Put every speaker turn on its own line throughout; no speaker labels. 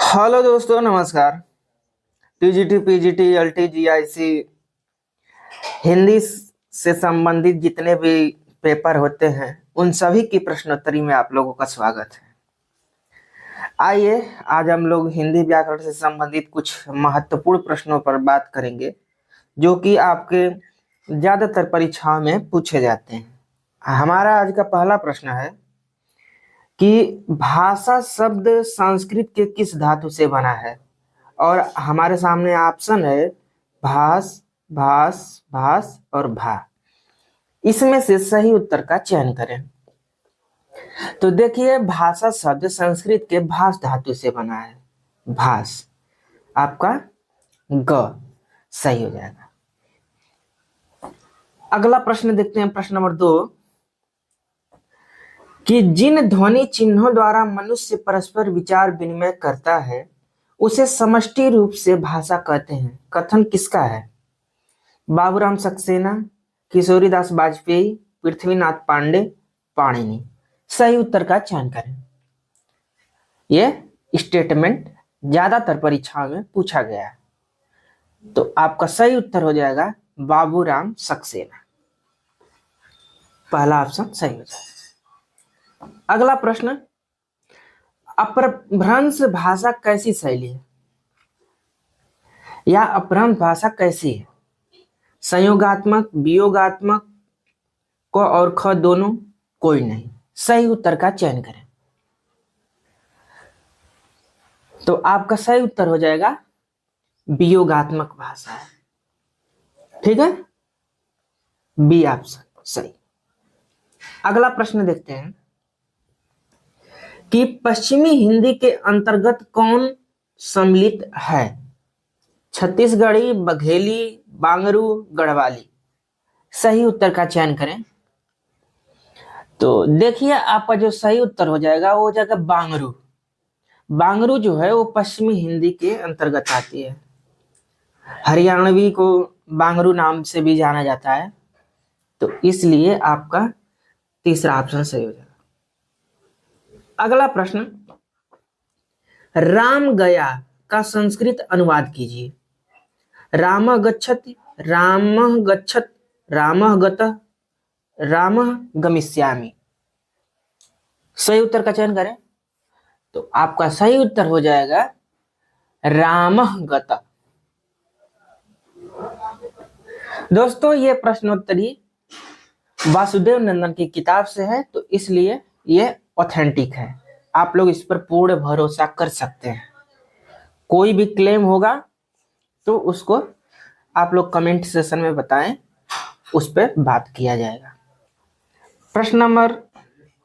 Hello दोस्तों, नमस्कार। TGT, PGT, LT, GIC, Hindi से संबंधित जितने भी पेपर होते हैं उन सभी की प्रश्नोत्तरी में आप लोगों का स्वागत है। आइए, आज हम लोग हिंदी व्याकरण से संबंधित कुछ महत्वपूर्ण प्रश्नों पर बात करेंगे जो कि आपके ज्यादातर परीक्षाओं में पूछे जाते हैं। हमारा आज का पहला प्रश्न है कि भाषा शब्द संस्कृत के किस धातु से बना है। और हमारे सामने ऑप्शन है भास, भास, भास और भा। इसमें से सही उत्तर का चयन करें। तो देखिए, भाषा शब्द संस्कृत के भास धातु से बना है। भास आपका ग सही हो जाएगा। अगला प्रश्न देखते हैं, प्रश्न नंबर 2 कि जिन ध्वनि चिन्हों द्वारा मनुष्य परस्पर विचार विनिमय करता है उसे समष्टि रूप से भाषा कहते हैं। कथन किसका है? बाबूराम सक्सेना, किशोरीदास वाजपेयी, पृथ्वीनाथ पांडे, पाणिनि। सही उत्तर का चयन करें। यह स्टेटमेंट ज्यादातर परीक्षाओं में पूछा गया है, तो आपका सही उत्तर हो जाएगा बाबूराम सक्सेना। पहला ऑप्शन सही हो जाएगा। अगला प्रश्न, अपभ्रंश भाषा कैसी शैली है या अपभ्रंश भाषा कैसी है? संयोगात्मक, वियोगात्मक, क और ख दोनों, कोई नहीं। सही उत्तर का चयन करें। तो आपका सही उत्तर हो जाएगा वियोगात्मक भाषा है। ठीक है, बी ऑप्शन सही। अगला प्रश्न देखते हैं कि पश्चिमी हिंदी के अंतर्गत कौन सम्मिलित है? छत्तीसगढ़ी, बघेली, बांगरू, गढ़वाली। सही उत्तर का चयन करें। तो देखिए, आपका जो सही उत्तर हो जाएगा वो हो जाएगा बांगरू। बांगरू जो है वो पश्चिमी हिंदी के अंतर्गत आती है। हरियाणवी को बांगरू नाम से भी जाना जाता है, तो इसलिए आपका तीसरा ऑप्शन सही हो जाएगा। अगला प्रश्न, राम गया का संस्कृत अनुवाद कीजिए। रामः गच्छति, रामः गच्छत्, रामः गतः, रामः गमिष्यामि। सही उत्तर का चयन करें। तो आपका सही उत्तर हो जाएगा रामः गतः। दोस्तों, ये प्रश्नोत्तरी वासुदेव नंदन की किताब से है, तो इसलिए ये ऑथेंटिक है। आप लोग इस पर पूर्ण भरोसा कर सकते हैं। कोई भी क्लेम होगा तो उसको आप लोग कमेंट सेशन में बताएं, उस पर बात किया जाएगा। प्रश्न नंबर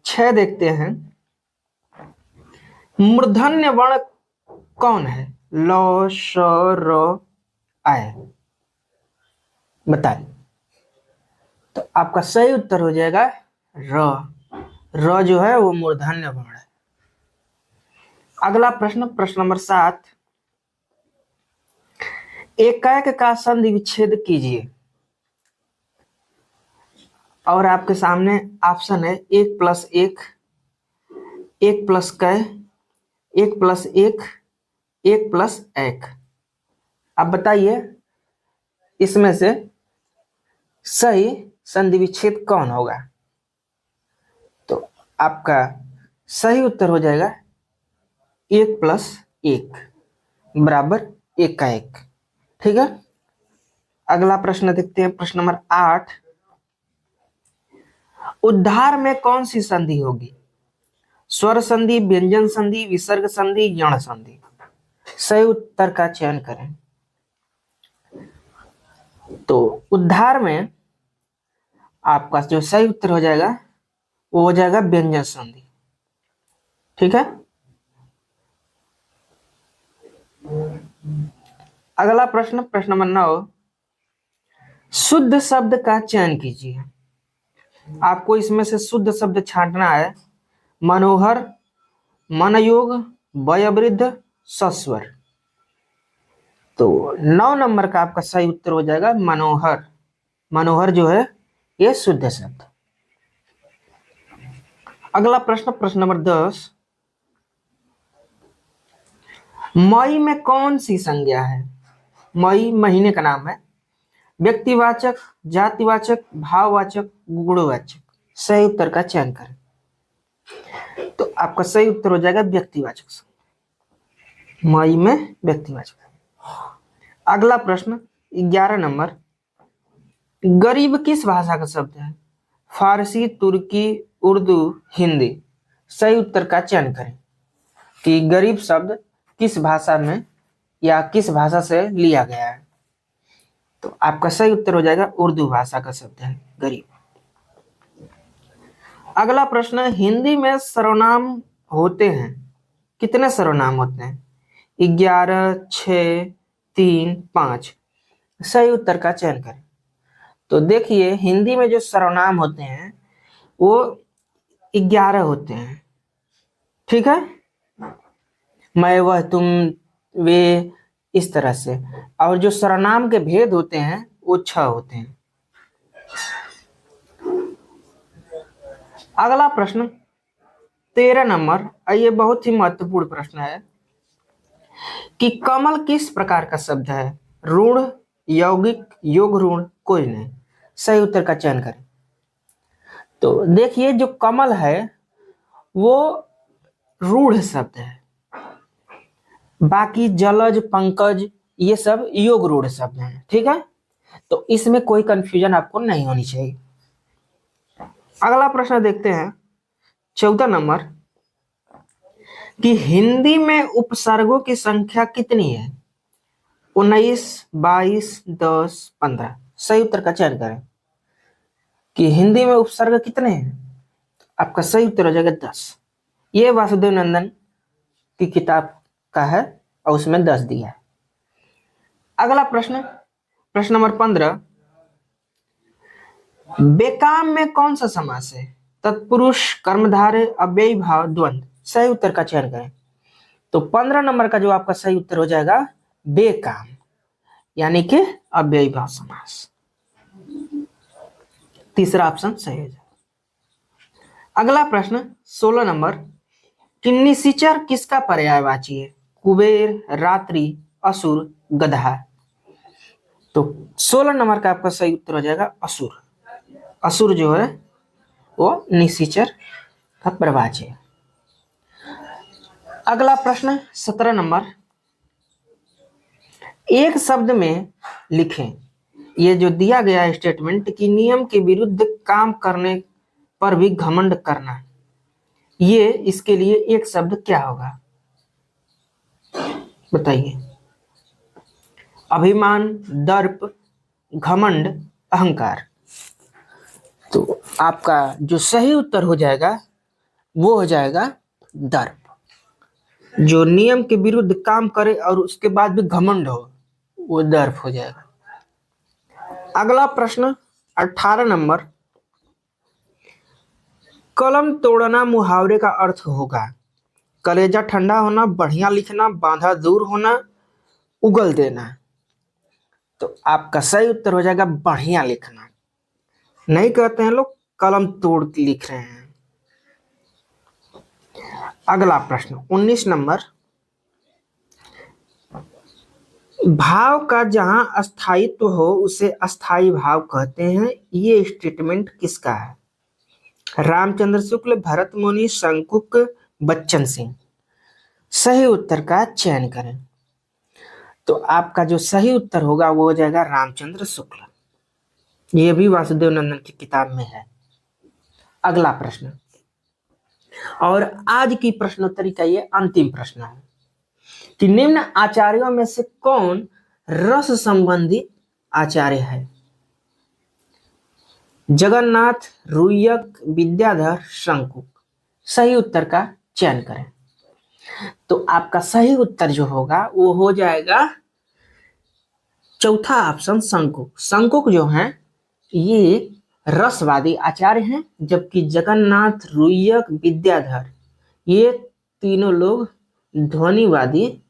6 देखते हैं, मूर्धन्य वर्ण कौन है? ल, श, र, आय। बताइए। तो आपका सही उत्तर हो जाएगा र। र जो है वो मूर्धन्य वर्ण है। अगला प्रश्न, प्रश्न नंबर 7, एकाएक का संधि विच्छेद कीजिए। और आपके सामने ऑप्शन है 1+1, 1+क, 1+1, 1+1। आप बताइए इसमें से सही संधि विच्छेद कौन होगा? तो आपका सही उत्तर हो जाएगा 1+1 बराबर 1 का 1। ठीक है, अगला प्रश्न देखते हैं, प्रश्न नंबर 8, उद्धार में कौन सी संधि होगी? स्वर संधि, व्यंजन संधि, विसर्ग संधि, यण संधि। सही उत्तर का चयन करें। तो उद्धार में आपका जो सही उत्तर हो जाएगा वो हो जाएगा व्यंजन संधि। ठीक है, अगला प्रश्न, प्रश्न नंबर 9, शुद्ध शब्द का चयन कीजिए। आपको इसमें से शुद्ध शब्द छांटना है। मनोहर, मनयोग, वयोवृद्ध, सस्वर। तो 9 नंबर का आपका सही उत्तर हो जाएगा मनोहर। मनोहर जो है ये शुद्ध शब्द। अगला प्रश्न, प्रश्न नंबर 10, मई में कौन सी संज्ञा है? मई महीने का नाम है। व्यक्तिवाचक, जातिवाचक, भाववाचक, गुणवाचक। सही उत्तर का चयन करें। तो आपका सही उत्तर हो जाएगा व्यक्तिवाचक संज्ञा। मई में व्यक्तिवाचक। अगला प्रश्न 11 नंबर। गरीब किस भाषा का शब्द है? फारसी, तुर्की, उर्दू, हिंदी। सही उत्तर का चयन करें कि गरीब शब्द किस भाषा में या किस भाषा से लिया गया है। तो आपका सही उत्तर हो जाएगा उर्दू भाषा का शब्द है गरीब। अगला प्रश्न, हिंदी में सर्वनाम होते हैं, कितने सर्वनाम होते हैं? 11, 6, 3, 5। सही उत्तर का चयन करें। तो देखिए हिंदी में जो सर्वनाम होते हैं वो 11 होते हैं। ठीक है, मैं, वह, तुम, वे, इस तरह से। और जो सर्वनाम के भेद होते हैं वो 6 होते हैं। अगला प्रश्न 13 नंबर, ये बहुत ही महत्वपूर्ण प्रश्न है कि कमल किस प्रकार का शब्द है? ऋण, यौगिक, योग ऋण, कोई नहीं। सही उत्तर का चयन करें। तो देखिए जो कमल है वो रूढ़ शब्द है, बाकी जलज, पंकज, ये सब योग रूढ़ शब्द हैं। ठीक है, तो इसमें कोई कंफ्यूजन आपको नहीं होनी चाहिए। अगला प्रश्न देखते हैं 14 नंबर कि हिंदी में उपसर्गों की संख्या कितनी है? 19, 22, 10, 15। सही उत्तर का चयन करें कि हिंदी में उपसर्ग कितने हैं। आपका सही उत्तर हो जाएगा 10। ये वासुदेव नंदन की किताब का है और उसमें 10 दिया है। अगला प्रश्न, प्रश्न नंबर 15, बेकाम में कौन सा समास है? तत्पुरुष, कर्मधारय, अव्ययी भाव, द्वंद्व। सही उत्तर का चयन करें। तो 15 नंबर का जो आपका सही उत्तर हो जाएगा बेकाम, यानी कि अव्ययी भाव समास। तीसरा ऑप्शन सही हो जाएगा। अगला प्रश्न 16 नंबर कि निशिचर किसका पर्यायवाची है? कुबेर, रात्रि, असुर, गधा। तो 16 नंबर का आपका सही उत्तर हो जाएगा असुर। असुर जो है वो निशिचर का पर्यायवाची है। अगला प्रश्न 17 नंबर, एक शब्द में लिखें, ये जो दिया गया है स्टेटमेंट कि नियम के विरुद्ध काम करने पर भी घमंड करना, ये इसके लिए एक शब्द क्या होगा? बताइए। अभिमान, दर्प, घमंड, अहंकार। तो आपका जो सही उत्तर हो जाएगा वो हो जाएगा दर्प। जो नियम के विरुद्ध काम करे और उसके बाद भी घमंड हो वो दर्प हो जाएगा। अगला प्रश्न 18 नंबर, कलम तोड़ना मुहावरे का अर्थ होगा कलेजा ठंडा होना, बढ़िया लिखना, बांधा दूर होना, उगल देना। तो आपका सही उत्तर हो जाएगा बढ़िया लिखना। नहीं कहते हैं लोग कलम तोड़ के लिख रहे हैं। अगला प्रश्न 19 नंबर, भाव का जहां स्थायित्व हो उसे अस्थायी भाव कहते हैं, ये स्टेटमेंट किसका है? रामचंद्र शुक्ल, भरत मुनि, शंकुक, बच्चन सिंह। सही उत्तर का चयन करें। तो आपका जो सही उत्तर होगा वो हो जाएगा रामचंद्र शुक्ल। ये भी वासुदेव नंदन की किताब में है। अगला प्रश्न, और आज की प्रश्नोत्तरी का ये अंतिम प्रश्न है कि निम्न आचार्यों में से कौन रस संबंधी आचार्य है? जगन्नाथ, रुयक, विद्याधर, शंकुक। सही उत्तर का चयन करें। तो आपका सही उत्तर जो होगा वो हो जाएगा चौथा ऑप्शन शंकुक। शंकुक जो है ये रसवादी आचार्य हैं, जबकि जगन्नाथ, रुयक, विद्याधर ये तीनों लोग ध्वनिवादी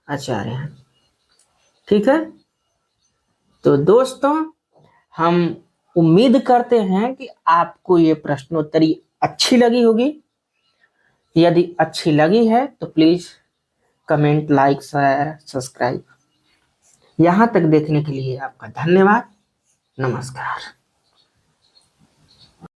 आचार्य हैं। ठीक है, तो दोस्तों हम उम्मीद करते हैं कि आपको ये प्रश्नोत्तरी अच्छी लगी होगी। यदि अच्छी लगी है तो please comment, like, share, subscribe. यहाँ तक देखने के लिए आपका धन्यवाद। नमस्कार।